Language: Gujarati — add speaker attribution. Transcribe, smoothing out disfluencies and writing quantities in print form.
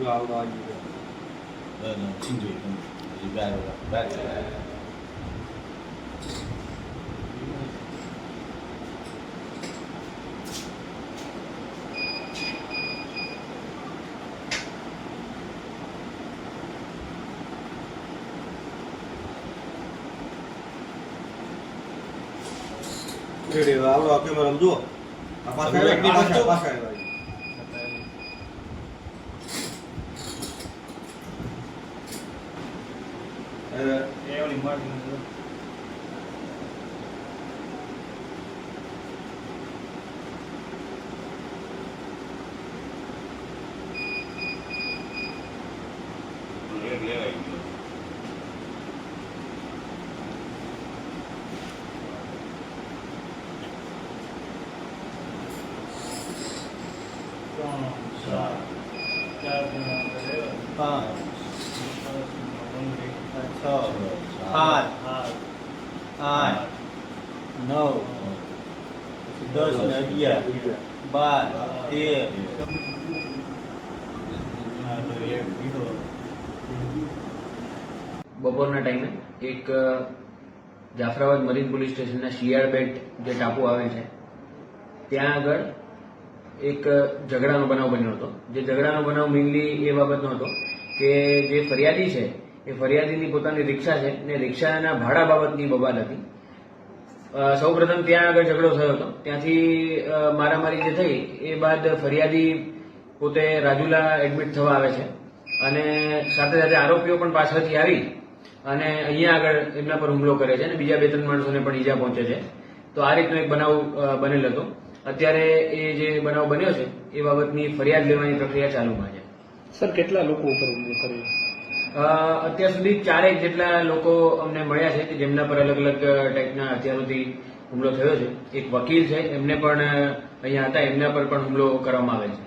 Speaker 1: જો આવડો આવી ગયો
Speaker 2: ચીંજોઈ બાર
Speaker 1: રેડી આવડો કેમેરા જુઓ આ પાછા
Speaker 3: પાંચ 8 9 10 ને 11 12 13
Speaker 4: બપોરના ટાઈમે એક જાફરાબાદ મરીન પોલીસ સ્ટેશનના શિયાળ બેટ જે ટાપુ આવે છે ત્યાં આગળ એક ઝઘડાનો બનાવ બન્યો હતો. જે ઝઘડાનો બનાવ મેઇનલી એ બાબતનો હતો કે જે ફરિયાદી છે એ ફરિયાદીની પોતાની રિક્ષા છે ને રિક્ષાના ભાડા બાબતની બબાલ હતી. સૌપ્રથમ ત્યાં આગળ ઝઘડો થયો હતો. ત્યાંથી મારામારી જે થઈ એ બાદ ફરિયાદી પોતે રાજુલા એડમિટ થવા આવે છે અને સાથે સાથે આરોપીઓ પણ પાછળથી આવી અને અહીંયા આગળ એમના પર હુમલો કરે છે અને બીજા 2-3 માણસોને પણ ઈજા પહોંચે છે. તો આ રીતનો એક બનાવ બનેલ હતો. અત્યારે એ જે બનાવ બન્યો છે એ બાબતની ફરિયાદ લેવાની પ્રક્રિયા ચાલુમાં છે.
Speaker 5: સર કેટલા લોકો ઉપર હુમલો કર્યો?
Speaker 4: અત્યાર સુધી 4 જેટલા લોકો અમને મળ્યા છે કે જેમના પર અલગ અલગ ટાઈપના હથિયારોથી હુમલો થયો છે. એક વકીલ છે, એમને પણ અહીંયા હતા, એમના પર પણ હુમલો કરવામાં આવે છે.